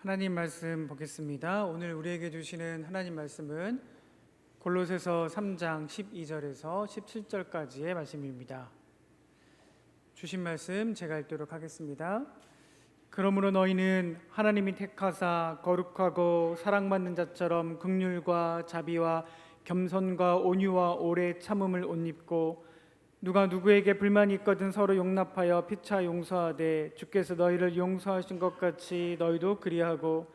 하나님 말씀 보겠습니다. 오늘 우리에게 주시는 하나님 말씀은 골로새서 3장 12절에서 17절까지의 말씀입니다. 주신 말씀 제가 읽도록 하겠습니다. 그러므로 너희는 하나님이 택하사 거룩하고 사랑받는 자처럼 긍휼과 자비와 겸손과 온유와 오래 참음을 옷 입고 누가 누구에게 불만이 있거든 서로 용납하여 피차 용서하되 주께서 너희를 용서하신 것 같이 너희도 그리하고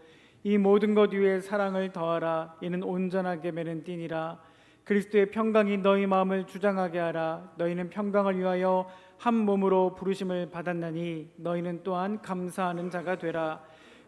이 모든 것 위에 사랑을 더하라. 이는 온전하게 매는 띠니라. 그리스도의 평강이 너희 마음을 주장하게 하라. 너희는 평강을 위하여 한 몸으로 부르심을 받았나니 너희는 또한 감사하는 자가 되라.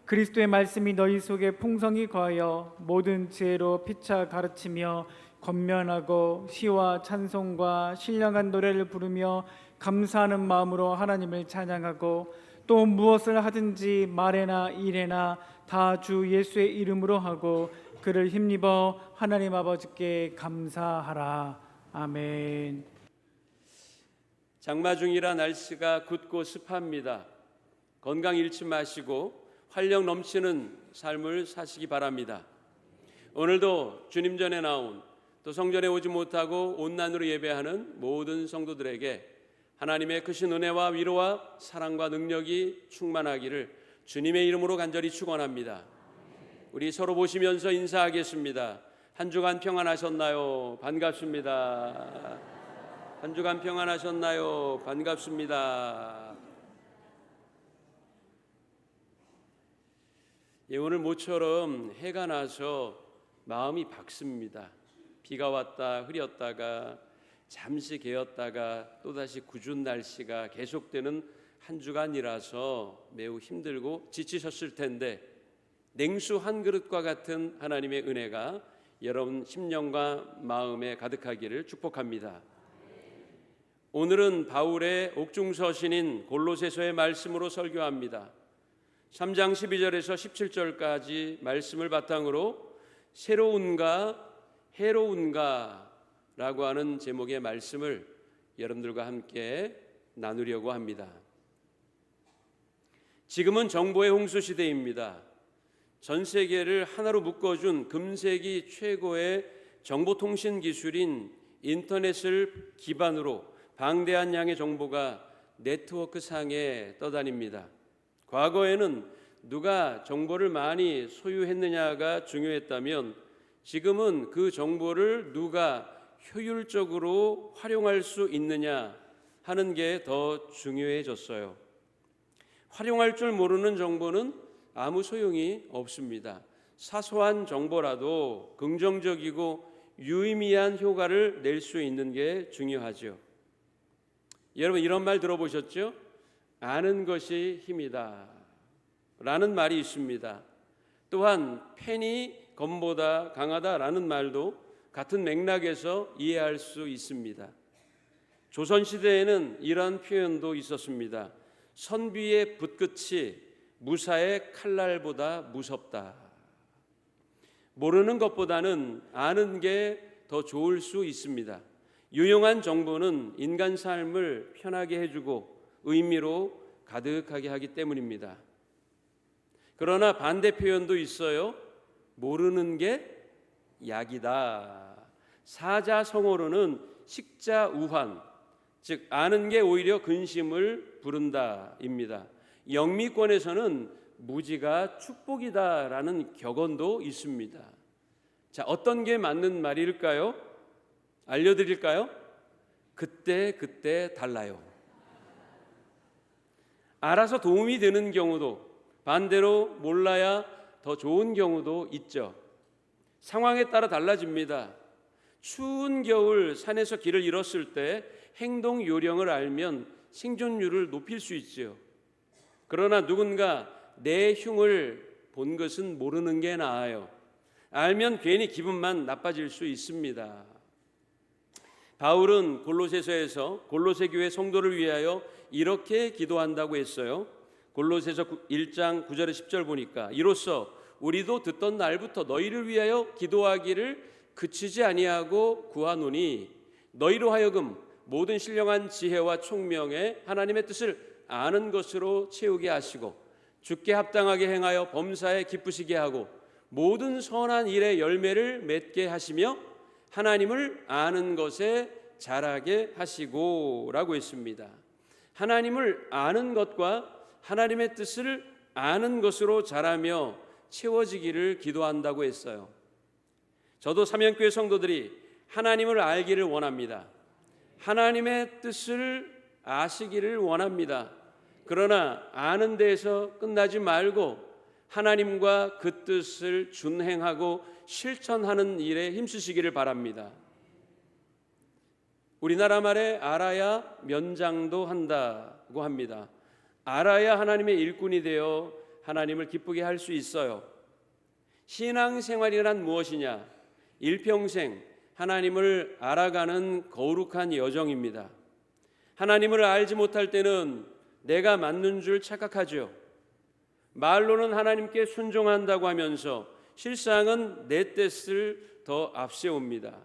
그리스도의 말씀이 너희 속에 풍성히 거하여 모든 지혜로 피차 가르치며 권면하고 시와 찬송과 신령한 노래를 부르며 감사하는 마음으로 하나님을 찬양하고 또 무엇을 하든지 말에나 일에나 다 주 예수의 이름으로 하고 그를 힘입어 하나님 아버지께 감사하라. 아멘. 장마 중이라 날씨가 굳고 습합니다. 건강 잃지 마시고 활력 넘치는 삶을 사시기 바랍니다. 오늘도 주님 전에 나온 또 성전에 오지 못하고 온난으로 예배하는 모든 성도들에게 하나님의 크신 은혜와 위로와 사랑과 능력이 충만하기를 주님의 이름으로 간절히 축원합니다. 우리 서로 보시면서 인사하겠습니다. 한 주간 평안하셨나요? 반갑습니다. 한 주간 평안하셨나요? 반갑습니다. 오늘 모처럼 해가 나서 마음이 밝습니다. 비가 왔다 흐렸다가 잠시 개었다가 또다시 궂은 날씨가 계속되는 한 주간이라서 매우 힘들고 지치셨을 텐데 냉수 한 그릇과 같은 하나님의 은혜가 여러분 심령과 마음에 가득하기를 축복합니다. 오늘은 바울의 옥중서신인 골로새서의 말씀으로 설교합니다. 3장 12절에서 17절까지 말씀을 바탕으로 새로운가 해로운가 라고 하는 제목의 말씀을 여러분들과 함께 나누려고 합니다. 지금은 정보의 홍수 시대입니다. 전 세계를 하나로 묶어준 금세기 최고의 정보통신 기술인 인터넷을 기반으로 방대한 양의 정보가 네트워크 상에 떠다닙니다. 과거에는 누가 정보를 많이 소유했느냐가 중요했다면 지금은 그 정보를 누가 효율적으로 활용할 수 있느냐 하는 게 더 중요해졌어요. 활용할 줄 모르는 정보는 아무 소용이 없습니다. 사소한 정보라도 긍정적이고 유의미한 효과를 낼 수 있는 게 중요하죠. 여러분 이런 말 들어보셨죠? 아는 것이 힘이다 라는 말이 있습니다. 또한 펜이 검보다 강하다라는 말도 같은 맥락에서 이해할 수 있습니다. 조선시대에는 이런 표현도 있었습니다. 선비의 붓끝이 무사의 칼날보다 무섭다. 모르는 것보다는 아는 게 더 좋을 수 있습니다. 유용한 정보는 인간 삶을 편하게 해주고 의미로 가득하게 하기 때문입니다. 그러나 반대 표현도 있어요. 모르는 게 약이다. 사자성어로는 식자우환, 즉 아는 게 오히려 근심을 부른다입니다. 영미권에서는 무지가 축복이다라는 격언도 있습니다. 자, 어떤 게 맞는 말일까요? 알려드릴까요? 그때 달라요. 알아서 도움이 되는 경우도 반대로 몰라야 더 좋은 경우도 있죠. 상황에 따라 달라집니다. 추운 겨울 산에서 길을 잃었을 때 행동 요령을 알면 생존율을 높일 수 있죠. 그러나 누군가 내 흉을 본 것은 모르는 게 나아요. 알면 괜히 기분만 나빠질 수 있습니다. 바울은 골로새서에서 골로새 교회 성도를 위하여 이렇게 기도한다고 했어요. 골로새서 1장 9절에 10절 보니까 이로써 우리도 듣던 날부터 너희를 위하여 기도하기를 그치지 아니하고 구하노니 너희로 하여금 모든 신령한 지혜와 총명에 하나님의 뜻을 아는 것으로 채우게 하시고 주께 합당하게 행하여 범사에 기쁘시게 하고 모든 선한 일의 열매를 맺게 하시며 하나님을 아는 것에 자라게 하시고 라고 했습니다. 하나님을 아는 것과 하나님의 뜻을 아는 것으로 자라며 채워지기를 기도한다고 했어요. 저도 삼연교회 성도들이 하나님을 알기를 원합니다. 하나님의 뜻을 아시기를 원합니다. 그러나 아는 데에서 끝나지 말고 하나님과 그 뜻을 준행하고 실천하는 일에 힘쓰시기를 바랍니다. 우리나라 말에 알아야 면장도 한다고 합니다. 알아야 하나님의 일꾼이 되어 하나님을 기쁘게 할 수 있어요. 신앙생활이란 무엇이냐? 일평생 하나님을 알아가는 거룩한 여정입니다. 하나님을 알지 못할 때는 내가 맞는 줄 착각하죠. 말로는 하나님께 순종한다고 하면서 실상은 내 뜻을 더 앞세웁니다.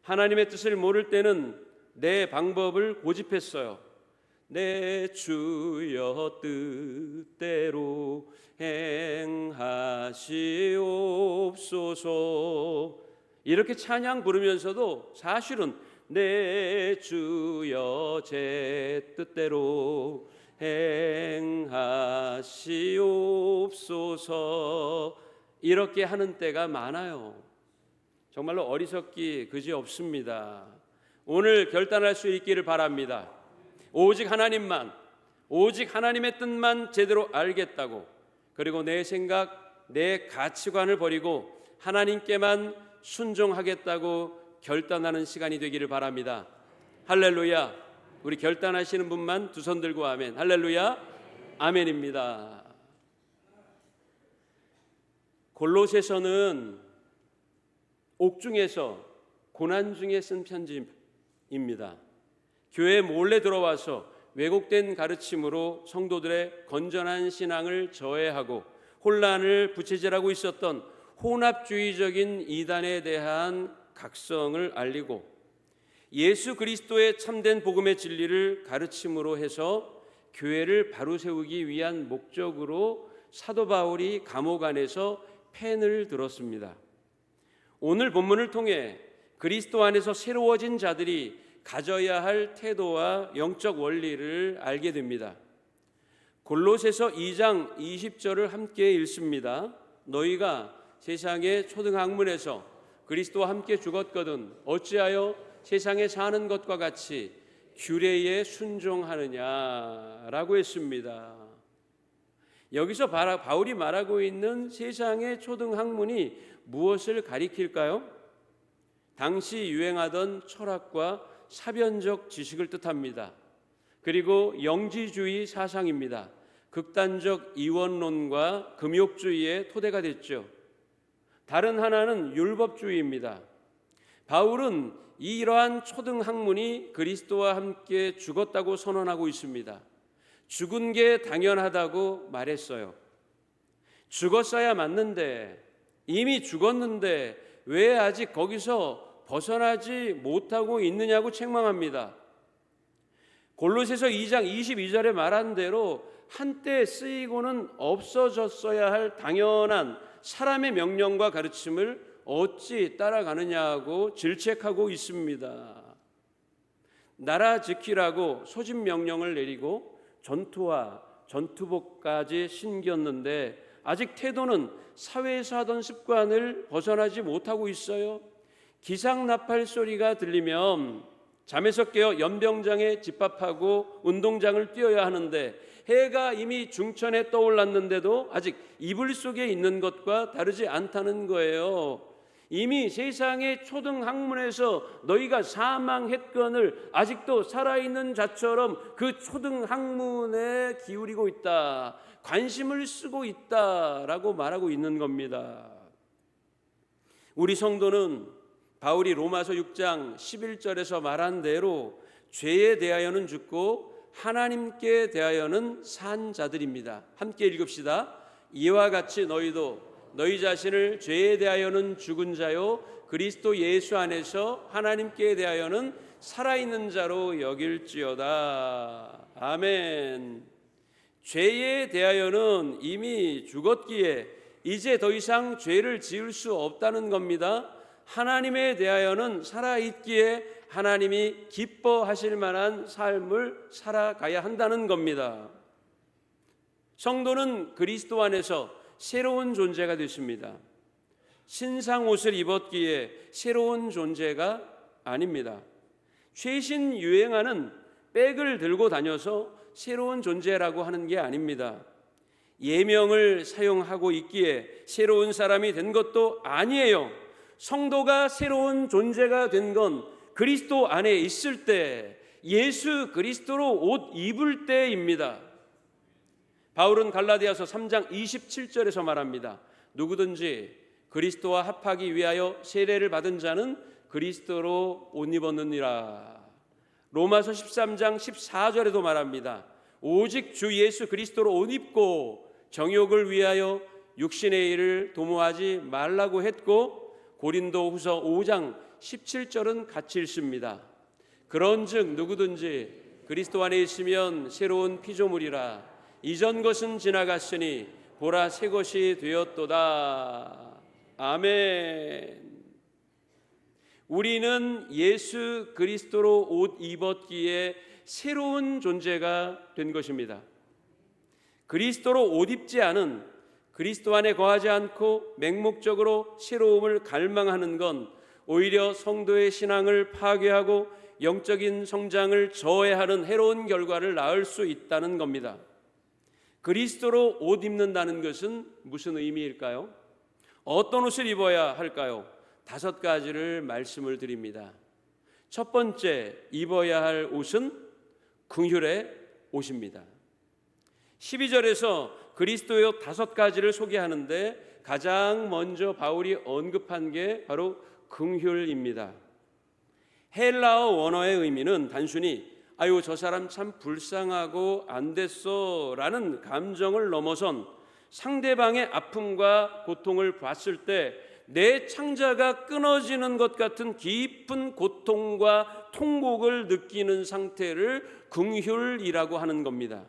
하나님의 뜻을 모를 때는 내 방법을 고집했어요. 내 주여 뜻대로 행하시옵소서. 이렇게 찬양 부르면서도 사실은 내 주여 제 뜻대로 행하시옵소서 이렇게 하는 때가 많아요. 정말로 어리석기 그지없습니다. 오늘 결단할 수 있기를 바랍니다. 오직 하나님만, 오직 하나님의 뜻만 제대로 알겠다고, 그리고 내 생각, 내 가치관을 버리고 하나님께만 순종하겠다고 결단하는 시간이 되기를 바랍니다. 할렐루야. 우리 결단하시는 분만 두 손 들고 아멘. 할렐루야. 아멘입니다. 골로새서는 옥중에서 고난 중에 쓴 편지입니다. 교회에 몰래 들어와서 왜곡된 가르침으로 성도들의 건전한 신앙을 저해하고 혼란을 부채질하고 있었던 혼합주의적인 이단에 대한 각성을 알리고 예수 그리스도의 참된 복음의 진리를 가르침으로 해서 교회를 바로 세우기 위한 목적으로 사도 바울이 감옥 안에서 펜을 들었습니다. 오늘 본문을 통해 그리스도 안에서 새로워진 자들이 가져야 할 태도와 영적 원리를 알게 됩니다. 골로새서 2장 20절을 함께 읽습니다. 너희가 세상의 초등학문에서 그리스도와 함께 죽었거든 어찌하여 세상에 사는 것과 같이 규례에 순종하느냐라고 했습니다. 여기서 바울이 말하고 있는 세상의 초등학문이 무엇을 가리킬까요? 당시 유행하던 철학과 사변적 지식을 뜻합니다. 그리고 영지주의 사상입니다. 극단적 이원론과 금욕주의의 토대가 됐죠. 다른 하나는 율법주의입니다. 바울은 이러한 초등학문이 그리스도와 함께 죽었다고 선언하고 있습니다. 죽은 게 당연하다고 말했어요. 죽었어야 맞는데, 이미 죽었는데 왜 아직 거기서 벗어나지 못하고 있느냐고 책망합니다. 골로새서 2장 22절에 말한 대로 한때 쓰이고는 없어졌어야 할 당연한 사람의 명령과 가르침을 어찌 따라가느냐고 질책하고 있습니다. 나라 지키라고 소집 명령을 내리고 전투와 전투복까지 신겼는데 아직 태도는 사회에서 하던 습관을 벗어나지 못하고 있어요. 기상나팔 소리가 들리면 잠에서 깨어 연병장에 집합하고 운동장을 뛰어야 하는데 해가 이미 중천에 떠올랐는데도 아직 이불 속에 있는 것과 다르지 않다는 거예요. 이미 세상의 초등학문에서 너희가 사망했건을 아직도 살아있는 자처럼 그 초등학문에 기울이고 있다, 관심을 쓰고 있다라고 말하고 있는 겁니다. 우리 성도는 바울이 로마서 6장 11절에서 말한 대로 죄에 대하여는 죽고 하나님께 대하여는 산 자들입니다. 함께 읽읍시다. 이와 같이 너희도 너희 자신을 죄에 대하여는 죽은 자요 그리스도 예수 안에서 하나님께 대하여는 살아있는 자로 여길지어다. 아멘. 죄에 대하여는 이미 죽었기에 이제 더 이상 죄를 지을 수 없다는 겁니다. 하나님에 대하여는 살아있기에 하나님이 기뻐하실 만한 삶을 살아가야 한다는 겁니다. 성도는 그리스도 안에서 새로운 존재가 됐습니다. 신상 옷을 입었기에 새로운 존재가 아닙니다. 최신 유행하는 백을 들고 다녀서 새로운 존재라고 하는 게 아닙니다. 예명을 사용하고 있기에 새로운 사람이 된 것도 아니에요. 성도가 새로운 존재가 된 건 그리스도 안에 있을 때, 예수 그리스도로 옷 입을 때입니다. 바울은 갈라디아서 3장 27절에서 말합니다. 누구든지 그리스도와 합하기 위하여 세례를 받은 자는 그리스도로 옷 입었느니라. 로마서 13장 14절에도 말합니다. 오직 주 예수 그리스도로 옷 입고 정욕을 위하여 육신의 일을 도모하지 말라고 했고, 고린도후서 5장 17절은 같이 읽습니다. 그런즉 누구든지 그리스도 안에 있으면 새로운 피조물이라. 이전 것은 지나갔으니 보라 새 것이 되었도다. 아멘. 우리는 예수 그리스도로 옷 입었기에 새로운 존재가 된 것입니다. 그리스도로 옷 입지 않은, 그리스도 안에 거하지 않고 맹목적으로 새로움을 갈망하는 건 오히려 성도의 신앙을 파괴하고 영적인 성장을 저해하는 해로운 결과를 낳을 수 있다는 겁니다. 그리스도로 옷 입는다는 것은 무슨 의미일까요? 어떤 옷을 입어야 할까요? 5가지를 말씀을 드립니다. 첫 번째, 입어야 할 옷은 긍휼의 옷입니다. 12절에서 그리스도의 옷 5가지를 소개하는데 가장 먼저 바울이 언급한 게 바로 긍휼입니다. 헬라어 원어의 의미는 단순히 아유 저 사람 참 불쌍하고 안 됐어 라는 감정을 넘어선 상대방의 아픔과 고통을 봤을 때 내 창자가 끊어지는 것 같은 깊은 고통과 통곡을 느끼는 상태를 긍휼이라고 하는 겁니다.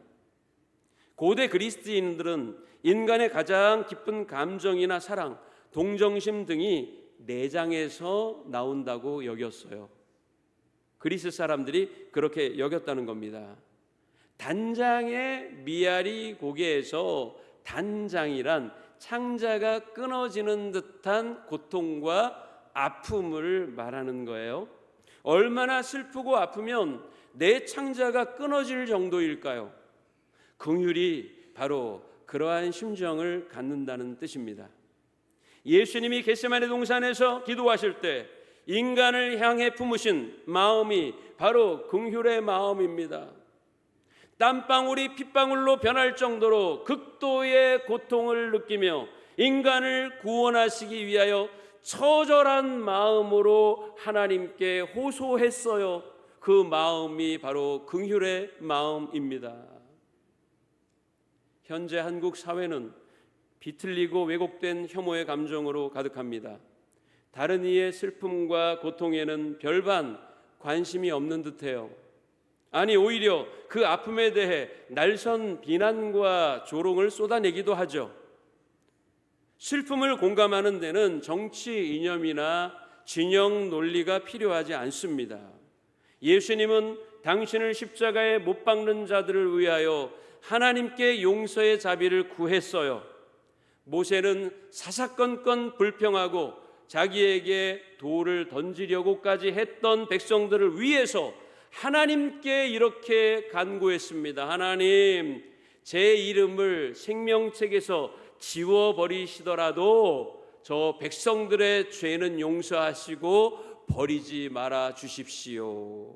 고대 그리스도인들은 인간의 가장 깊은 감정이나 사랑, 동정심 등이 내장에서 나온다고 여겼어요. 그리스 사람들이 그렇게 여겼다는 겁니다. 단장의 미아리 고개에서 단장이란 창자가 끊어지는 듯한 고통과 아픔을 말하는 거예요. 얼마나 슬프고 아프면 내 창자가 끊어질 정도일까요? 긍휼이 바로 그러한 심정을 갖는다는 뜻입니다. 예수님이 겟세마네 동산에서 기도하실 때 인간을 향해 품으신 마음이 바로 긍휼의 마음입니다. 땀방울이 핏방울로 변할 정도로 극도의 고통을 느끼며 인간을 구원하시기 위하여 처절한 마음으로 하나님께 호소했어요. 그 마음이 바로 긍휼의 마음입니다. 현재 한국 사회는 비틀리고 왜곡된 혐오의 감정으로 가득합니다. 다른 이의 슬픔과 고통에는 별반 관심이 없는 듯해요. 아니 오히려 그 아픔에 대해 날선 비난과 조롱을 쏟아내기도 하죠. 슬픔을 공감하는 데는 정치 이념이나 진영 논리가 필요하지 않습니다. 예수님은 당신을 십자가에 못 박는 자들을 위하여 하나님께 용서의 자비를 구했어요. 모세는 사사건건 불평하고 자기에게 돌을 던지려고까지 했던 백성들을 위해서 하나님께 이렇게 간구했습니다. 하나님, 제 이름을 생명책에서 지워버리시더라도 저 백성들의 죄는 용서하시고 버리지 말아 주십시오.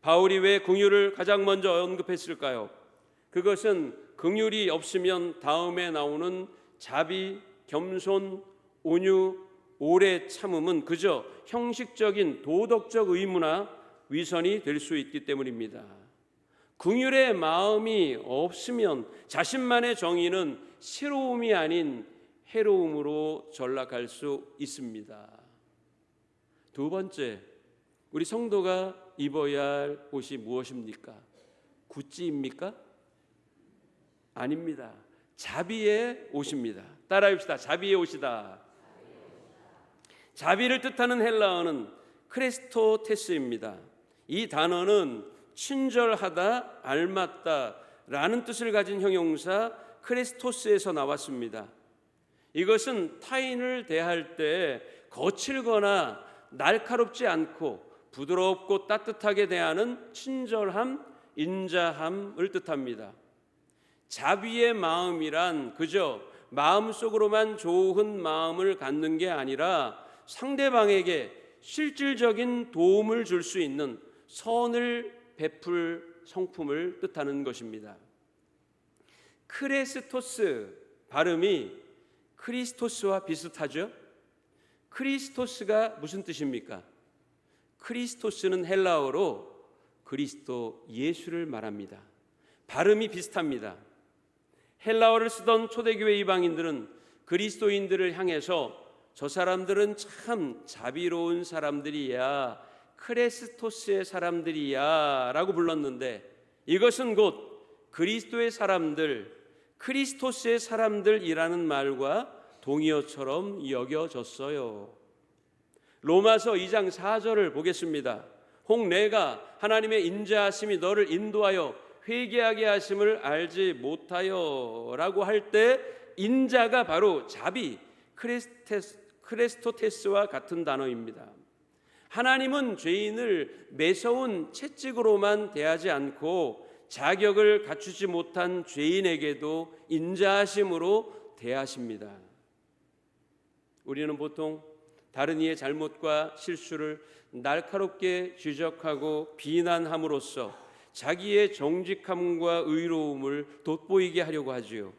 바울이 왜 긍휼을 가장 먼저 언급했을까요? 그것은 긍휼이 없으면 다음에 나오는 자비, 겸손, 온유, 오래 참음은 그저 형식적인 도덕적 의무나 위선이 될 수 있기 때문입니다. 긍휼의 마음이 없으면 자신만의 정의는 새로움이 아닌 해로움으로 전락할 수 있습니다. 두 번째, 우리 성도가 입어야 할 옷이 무엇입니까? 구찌입니까? 아닙니다. 자비의 옷입니다. 따라합시다. 자비의 옷이다. 자비를 뜻하는 헬라어는 크레스토테스입니다. 이 단어는 친절하다, 알맞다 라는 뜻을 가진 형용사 크레스토스에서 나왔습니다. 이것은 타인을 대할 때 거칠거나 날카롭지 않고 부드럽고 따뜻하게 대하는 친절함, 인자함을 뜻합니다. 자비의 마음이란 그저 마음속으로만 좋은 마음을 갖는 게 아니라 상대방에게 실질적인 도움을 줄 수 있는 선을 베풀 성품을 뜻하는 것입니다. 크레스토스 발음이 크리스토스와 비슷하죠? 크리스토스가 무슨 뜻입니까? 크리스토스는 헬라어로 그리스도 예수를 말합니다. 발음이 비슷합니다. 헬라어를 쓰던 초대교회 이방인들은 그리스도인들을 향해서 저 사람들은 참 자비로운 사람들이야, 크레스토스의 사람들이야 라고 불렀는데 이것은 곧 그리스도의 사람들, 크리스토스의 사람들이라는 말과 동의어처럼 여겨졌어요. 로마서 2장 4절을 보겠습니다. 혹 내가 하나님의 인자하심이 너를 인도하여 회개하게 하심을 알지 못하여 라고 할 때 인자가 바로 자비, 크레스토테스와 같은 단어입니다. 하나님은 죄인을 매서운 채찍으로만 대하지 않고 자격을 갖추지 못한 죄인에게도 인자하심으로 대하십니다. 우리는 보통 다른 이의 잘못과 실수를 날카롭게 지적하고 비난함으로써 자기의 정직함과 의로움을 돋보이게 하려고 하지요.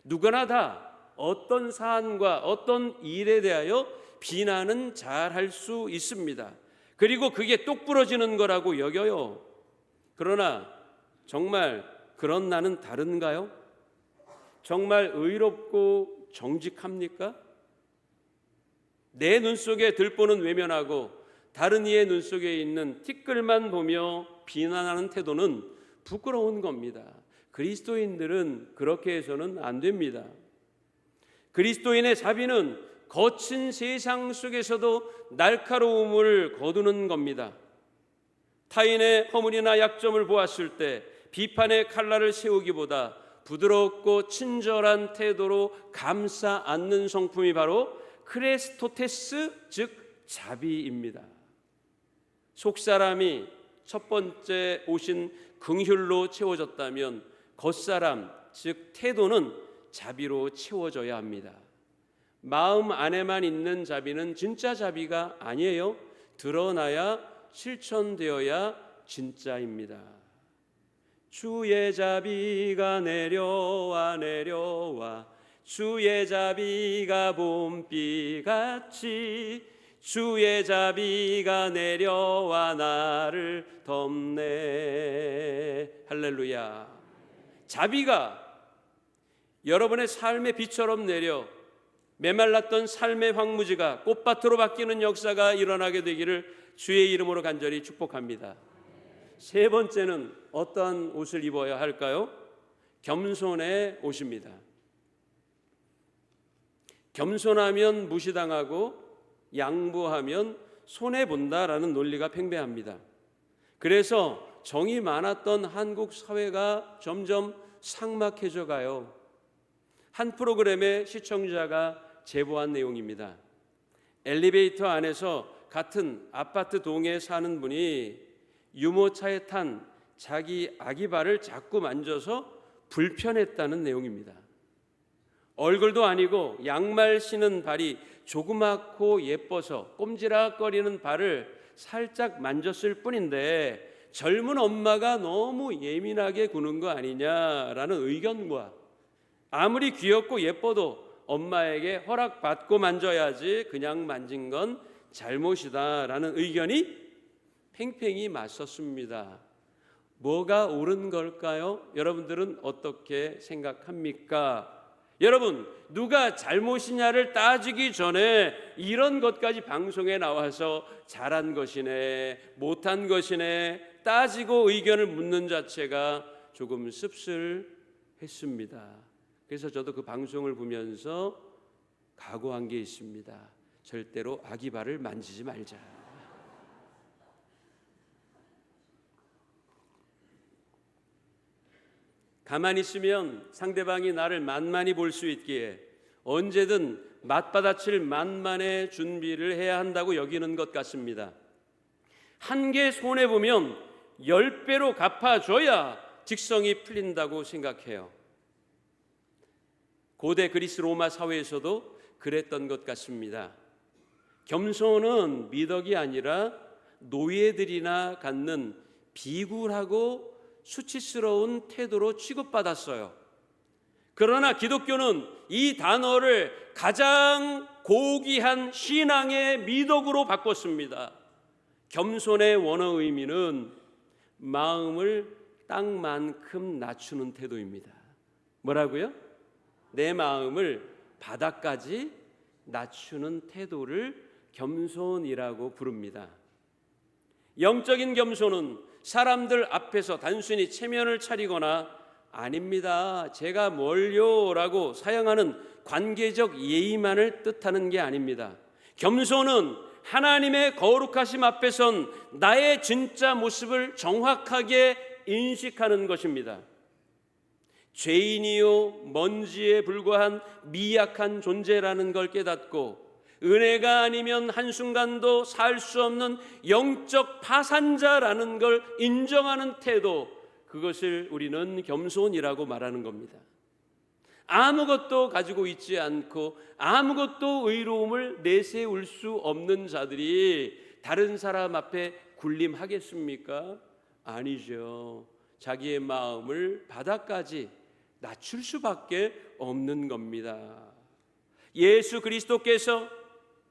누구나 다 어떤 사안과 어떤 일에 대하여 비난은 잘할 수 있습니다. 그리고 그게 똑부러지는 거라고 여겨요. 그러나 정말 그런 나는 다른가요? 정말 의롭고 정직합니까? 내 눈 속에 들보는 외면하고 다른 이의 눈 속에 있는 티끌만 보며 비난하는 태도는 부끄러운 겁니다. 그리스도인들은 그렇게 해서는 안 됩니다. 그리스도인의 자비는 거친 세상 속에서도 날카로움을 거두는 겁니다. 타인의 허물이나 약점을 보았을 때 비판의 칼날을 세우기보다 부드럽고 친절한 태도로 감싸 안는 성품이 바로 크레스토테스, 즉 자비입니다. 속사람이 첫 번째 오신 긍휼로 채워졌다면 겉사람, 즉 태도는 자비로 채워져야 합니다. 마음 안에만 있는 자비는 진짜 자비가 아니에요. 드러나야 실천되어야 진짜입니다. 주의 자비가 내려와 내려와 주의 자비가 봄비같이 주의 자비가 내려와 나를 덮네. 할렐루야. 자비가 여러분의 삶의 비처럼 내려 메말랐던 삶의 황무지가 꽃밭으로 바뀌는 역사가 일어나게 되기를 주의 이름으로 간절히 축복합니다. 세 번째는 어떠한 옷을 입어야 할까요? 겸손의 옷입니다. 겸손하면 무시당하고 양보하면 손해본다라는 논리가 팽배합니다. 그래서 정이 많았던 한국 사회가 점점 삭막해져 가요. 한 프로그램의 시청자가 제보한 내용입니다. 엘리베이터 안에서 같은 아파트 동에 사는 분이 유모차에 탄 자기 아기 발을 자꾸 만져서 불편했다는 내용입니다. 얼굴도 아니고 양말 신은 발이 조그맣고 예뻐서 꼼지락거리는 발을 살짝 만졌을 뿐인데 젊은 엄마가 너무 예민하게 구는 거 아니냐라는 의견과 아무리 귀엽고 예뻐도 엄마에게 허락받고 만져야지 그냥 만진 건 잘못이다라는 의견이 팽팽히 맞섰습니다. 뭐가 옳은 걸까요? 여러분들은 어떻게 생각합니까? 여러분, 누가 잘못이냐를 따지기 전에 이런 것까지 방송에 나와서 잘한 것이네, 못한 것이네, 따지고 의견을 묻는 자체가 조금 씁쓸했습니다. 그래서 저도 그 방송을 보면서 각오한 게 있습니다. 절대로 아기 발을 만지지 말자. 가만히 있으면 상대방이 나를 만만히 볼 수 있기에 언제든 맞받아칠 만만의 준비를 해야 한다고 여기는 것 같습니다. 한 개 손해보면 10배로 갚아줘야 직성이 풀린다고 생각해요. 고대 그리스 로마 사회에서도 그랬던 것 같습니다. 겸손은 미덕이 아니라 노예들이나 갖는 비굴하고 수치스러운 태도로 취급받았어요. 그러나 기독교는 이 단어를 가장 고귀한 신앙의 미덕으로 바꿨습니다. 겸손의 원어 의미는 마음을 땅만큼 낮추는 태도입니다. 뭐라고요? 내 마음을 바닥까지 낮추는 태도를 겸손이라고 부릅니다. 영적인 겸손은 사람들 앞에서 단순히 체면을 차리거나 아닙니다, 제가 뭘요? 라고 사용하는 관계적 예의만을 뜻하는 게 아닙니다. 겸손은 하나님의 거룩하심 앞에선 나의 진짜 모습을 정확하게 인식하는 것입니다. 죄인이요 먼지에 불과한 미약한 존재라는 걸 깨닫고 은혜가 아니면 한순간도 살 수 없는 영적 파산자라는 걸 인정하는 태도, 그것을 우리는 겸손이라고 말하는 겁니다. 아무것도 가지고 있지 않고 아무것도 의로움을 내세울 수 없는 자들이 다른 사람 앞에 군림하겠습니까? 아니죠. 자기의 마음을 바닥까지 낮출 수밖에 없는 겁니다. 예수 그리스도께서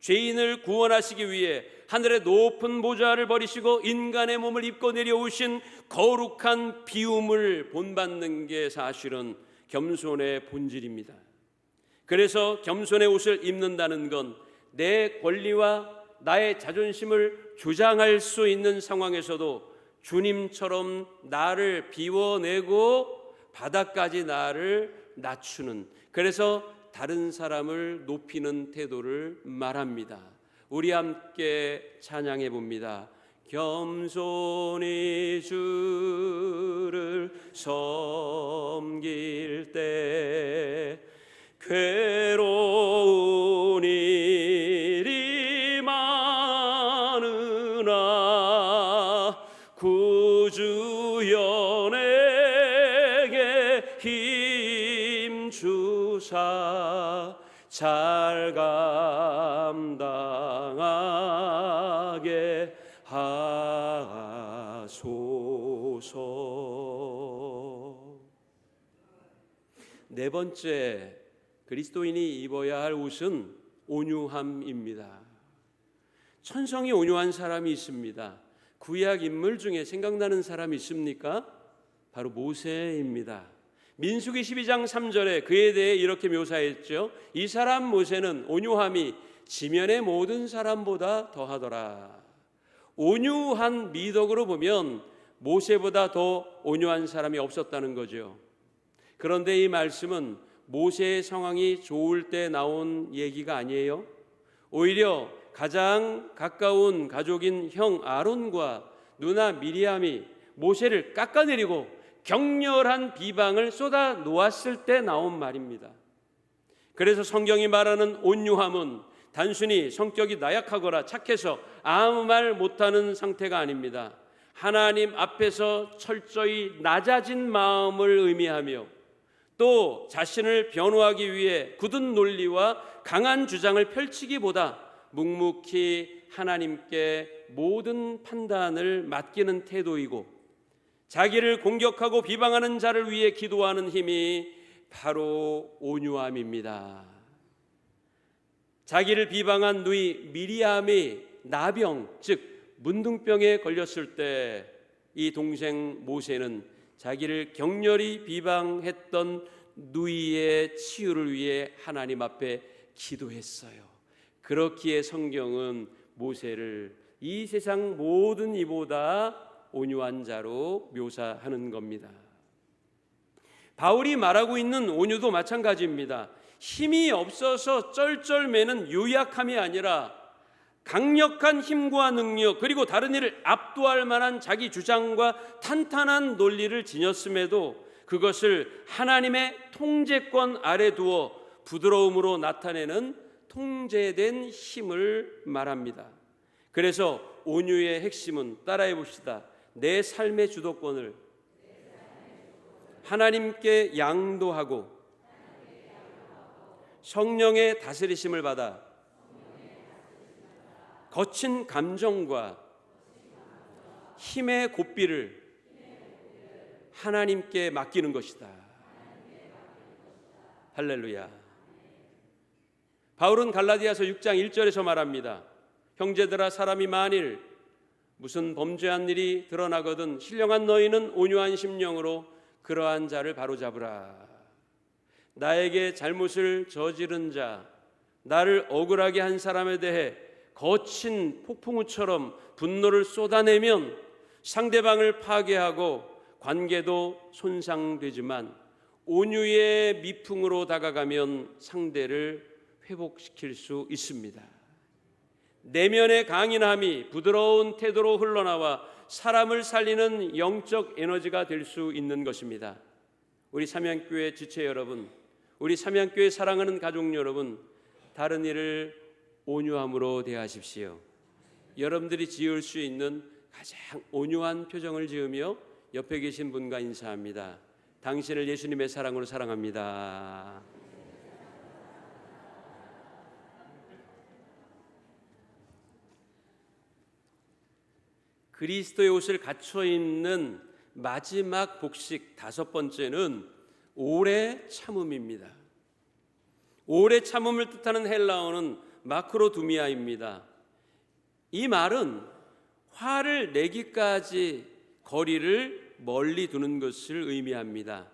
죄인을 구원하시기 위해 하늘의 높은 보좌를 버리시고 인간의 몸을 입고 내려오신 거룩한 비움을 본받는 게 사실은 겸손의 본질입니다. 그래서 겸손의 옷을 입는다는 건 내 권리와 나의 자존심을 주장할 수 있는 상황에서도 주님처럼 나를 비워내고 바닥까지 나를 낮추는, 그래서 다른 사람을 높이는 태도를 말합니다. 우리 함께 찬양해 봅니다. 겸손히 주를 섬길 때 괴로운 일이 많으나 구주 연에게 힘 주사 잘 감당하게 하소서. 네 번째, 그리스도인이 입어야 할 옷은 온유함입니다. 천성이 온유한 사람이 있습니다. 구약 인물 중에 생각나는 사람이 있습니까? 바로 모세입니다. 민수기 12장 3절에 그에 대해 이렇게 묘사했죠. 이 사람 모세는 온유함이 지면의 모든 사람보다 더하더라. 온유한 미덕으로 보면 모세보다 더 온유한 사람이 없었다는 거죠. 그런데 이 말씀은 모세의 상황이 좋을 때 나온 얘기가 아니에요. 오히려 가장 가까운 가족인 형 아론과 누나 미리암이 모세를 깎아내리고 격렬한 비방을 쏟아 놓았을 때 나온 말입니다. 그래서 성경이 말하는 온유함은 단순히 성격이 나약하거나 착해서 아무 말 못하는 상태가 아닙니다. 하나님 앞에서 철저히 낮아진 마음을 의미하며 또 자신을 변호하기 위해 굳은 논리와 강한 주장을 펼치기보다 묵묵히 하나님께 모든 판단을 맡기는 태도이고, 자기를 공격하고 비방하는 자를 위해 기도하는 힘이 바로 온유함입니다. 자기를 비방한 누이 미리암이 나병, 즉 문둥병에 걸렸을 때 이 동생 모세는 자기를 격렬히 비방했던 누이의 치유를 위해 하나님 앞에 기도했어요. 그렇기에 성경은 모세를 이 세상 모든 이보다 온유한 자로 묘사하는 겁니다. 바울이 말하고 있는 온유도 마찬가지입니다. 힘이 없어서 쩔쩔매는 유약함이 아니라 강력한 힘과 능력, 그리고 다른 이를 압도할 만한 자기 주장과 탄탄한 논리를 지녔음에도 그것을 하나님의 통제권 아래 두어 부드러움으로 나타내는 통제된 힘을 말합니다. 그래서 온유의 핵심은, 따라해 봅시다, 내 삶의 주도권을 하나님께 양도하고 성령의 다스리심을 받아 거친 감정과 힘의 고삐를 하나님께 맡기는 것이다. 할렐루야. 바울은 갈라디아서 6장 1절에서 말합니다. 형제들아, 사람이 만일 무슨 범죄한 일이 드러나거든 신령한 너희는 온유한 심령으로 그러한 자를 바로잡으라. 나에게 잘못을 저지른 자, 나를 억울하게 한 사람에 대해 거친 폭풍우처럼 분노를 쏟아내면 상대방을 파괴하고 관계도 손상되지만 온유의 미풍으로 다가가면 상대를 회복시킬 수 있습니다. 내면의 강인함이 부드러운 태도로 흘러나와 사람을 살리는 영적 에너지가 될 수 있는 것입니다. 우리 삼양교회 지체 여러분, 우리 삼양교회 사랑하는 가족 여러분, 다른 일을 온유함으로 대하십시오. 여러분들이 지을 수 있는 가장 온유한 표정을 지으며 옆에 계신 분과 인사합니다. 당신을 예수님의 사랑으로 사랑합니다. 그리스도의 옷을 갖춰 입는 마지막 복식 다섯 번째는 오래 참음입니다. 오래 참음을 뜻하는 헬라어는 마크로두미아입니다. 이 말은 화를 내기까지 거리를 멀리 두는 것을 의미합니다.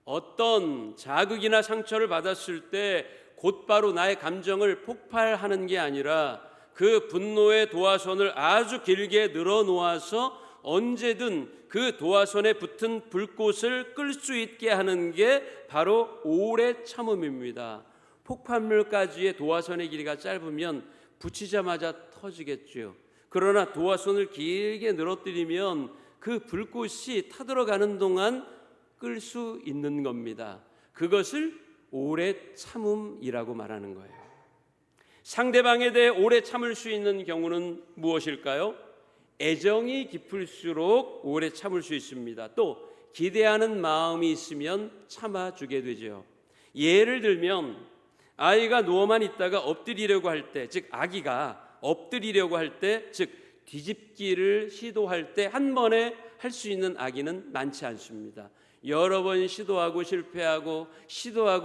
어떤 자극이나 상처를 받았을 때 곧바로 나의 감정을 폭발하는 게 아니라 그 분노의 도화선을 아주 길게 늘어놓아서 언제든 그 도화선에 붙은 불꽃을 끌 수 있게 하는 게 바로 오래 참음입니다. 폭발물까지의 도화선의 길이가 짧으면 붙이자마자 터지겠죠. 그러나 도화선을 길게 늘어뜨리면 그 불꽃이 타들어가는 동안 끌 수 있는 겁니다. 그것을 오래 참음이라고 말하는 거예요. 상대방에 대해 오래 참을 수 있는 경우는 무엇일까요? 애정이 깊을수록 오래 참을 수 있습니다. 또 기대하는 마음이 있으면 참아주게 되죠. 예를 들면 아이가 누워만 있다가 엎드리려고 할 때, 즉 아기가 엎드리려고 할 때, 즉 뒤집기를 시도할 때 한 번에 할 수 있는 아기는 많지 않습니다. 여러 번 시도하고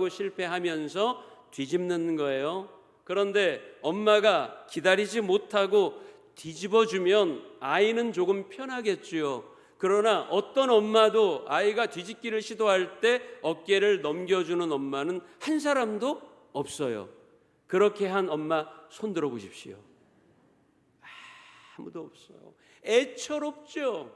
실패하면서 뒤집는 거예요. 그런데 엄마가 기다리지 못하고 뒤집어주면 아이는 조금 편하겠지요. 그러나 어떤 엄마도 아이가 뒤집기를 시도할 때 어깨를 넘겨주는 엄마는 한 사람도 없어요. 그렇게 한 엄마 손 들어 보십시오. 아무도 없어요. 애처롭죠.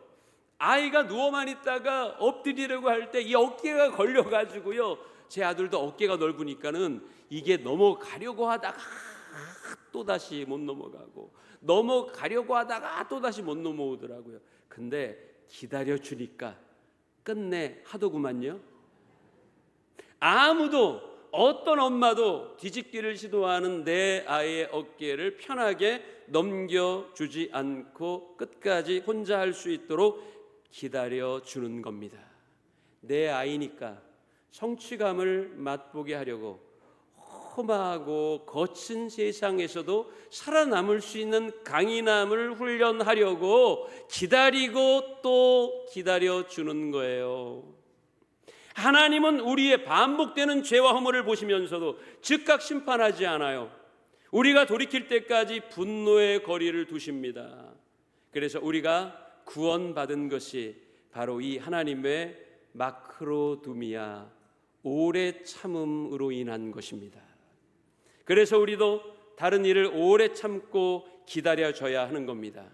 아이가 누워만 있다가 엎드리려고 할 때 이 어깨가 걸려가지고요. 제 아들도 어깨가 넓으니까는 이게 넘어가려고 하다가 또다시 못 넘어가고, 넘어가려고 하다가 또다시 못 넘어오더라고요. 근데 기다려주니까 끝내 하더구만요. 아무도, 어떤 엄마도 뒤집기를 시도하는 내 아이의 어깨를 편하게 넘겨주지 않고 끝까지 혼자 할 수 있도록 기다려주는 겁니다. 내 아이니까 성취감을 맛보게 하려고 험하고 거친 세상에서도 살아남을 수 있는 강인함을 훈련하려고 기다리고 또 기다려주는 거예요. 하나님은 우리의 반복되는 죄와 허물을 보시면서도 즉각 심판하지 않아요. 우리가 돌이킬 때까지 분노의 거리를 두십니다. 그래서 우리가 구원받은 것이 바로 이 하나님의 마크로두미아, 오래 참음으로 인한 것입니다. 그래서 우리도 다른 일을 오래 참고 기다려줘야 하는 겁니다.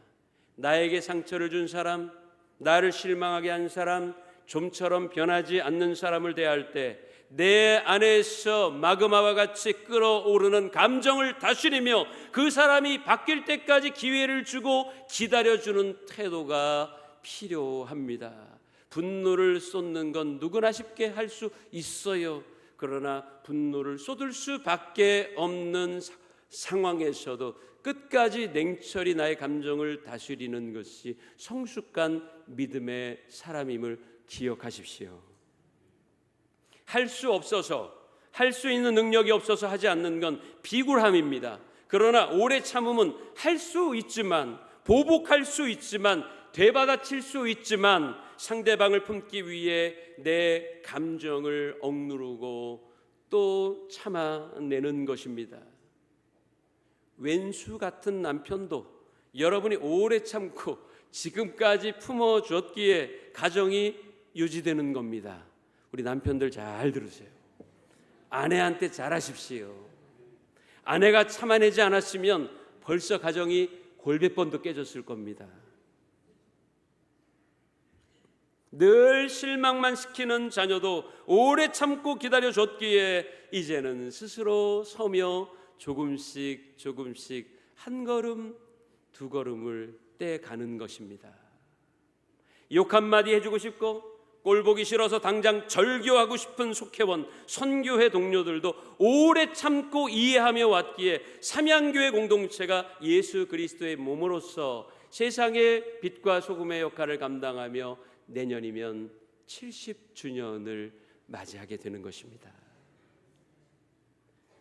나에게 상처를 준 사람, 나를 실망하게 한 사람, 좀처럼 변하지 않는 사람을 대할 때 내 안에서 마그마와 같이 끓어오르는 감정을 다스리며 그 사람이 바뀔 때까지 기회를 주고 기다려주는 태도가 필요합니다. 분노를 쏟는 건 누구나 쉽게 할 수 있어요. 그러나 분노를 쏟을 수밖에 없는 상황에서도 끝까지 냉철히 나의 감정을 다스리는 것이 성숙한 믿음의 사람임을 기억하십시오. 할 수 없어서, 할 수 있는 능력이 없어서 하지 않는 건 비굴함입니다. 그러나 오래 참음은 할 수 있지만, 보복할 수 있지만, 되받아칠 수 있지만 상대방을 품기 위해 내 감정을 억누르고 또 참아내는 것입니다. 왼수 같은 남편도 여러분이 오래 참고 지금까지 품어줬기에 가정이 유지되는 겁니다. 우리 남편들 잘 들으세요. 아내한테 잘하십시오. 아내가 참아내지 않았으면 벌써 가정이 골백번도 깨졌을 겁니다. 늘 실망만 시키는 자녀도 오래 참고 기다려줬기에 이제는 스스로 서며 조금씩 한 걸음 두 걸음을 떼가는 것입니다. 욕 한마디 해주고 싶고 꼴보기 싫어서 당장 절교하고 싶은 속회원, 선교회 동료들도 오래 참고 이해하며 왔기에 삼양교회 공동체가 예수 그리스도의 몸으로서 세상의 빛과 소금의 역할을 감당하며 내년이면 70주년을 맞이하게 되는 것입니다.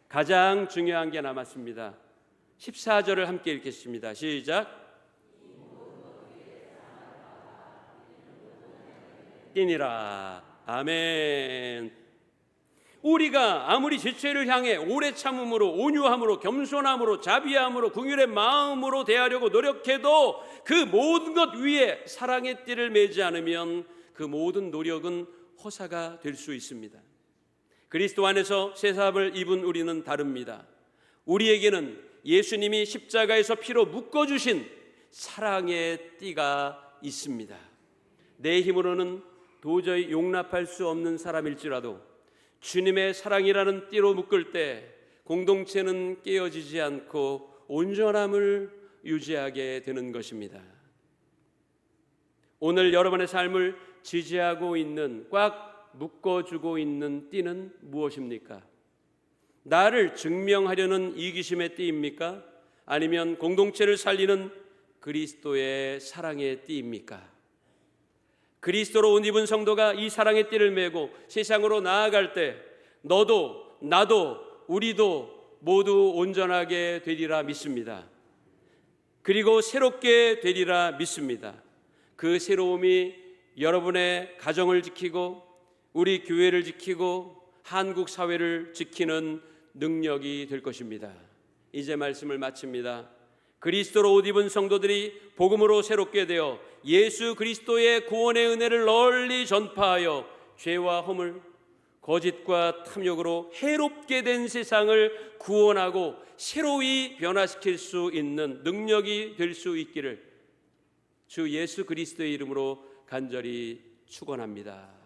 가장 중요한 게 남았습니다. 14절을 함께 읽겠습니다. 시작. 이니라. 아멘. 우리가 아무리 제 죄를 향해 오래 참음으로, 온유함으로, 겸손함으로, 자비함으로, 긍휼의 마음으로 대하려고 노력해도 그 모든 것 위에 사랑의 띠를 매지 않으면 그 모든 노력은 허사가 될 수 있습니다. 그리스도 안에서 새 사람을 입은 우리는 다릅니다. 우리에게는 예수님이 십자가에서 피로 묶어주신 사랑의 띠가 있습니다. 내 힘으로는 도저히 용납할 수 없는 사람일지라도 주님의 사랑이라는 띠로 묶을 때 공동체는 깨어지지 않고 온전함을 유지하게 되는 것입니다. 오늘 여러분의 삶을 지지하고 있는, 꽉 묶어주고 있는 띠는 무엇입니까? 나를 증명하려는 이기심의 띠입니까? 아니면 공동체를 살리는 그리스도의 사랑의 띠입니까? 그리스도로 옷 입은 성도가 이 사랑의 띠를 메고 세상으로 나아갈 때 너도 나도 우리도 모두 온전하게 되리라 믿습니다. 그리고 새롭게 되리라 믿습니다. 그 새로움이 여러분의 가정을 지키고 우리 교회를 지키고 한국 사회를 지키는 능력이 될 것입니다. 이제 말씀을 마칩니다. 그리스도로 옷 입은 성도들이 복음으로 새롭게 되어 예수 그리스도의 구원의 은혜를 널리 전파하여 죄와 허물, 거짓과 탐욕으로 해롭게 된 세상을 구원하고 새로이 변화시킬 수 있는 능력이 될 수 있기를 주 예수 그리스도의 이름으로 간절히 축원합니다.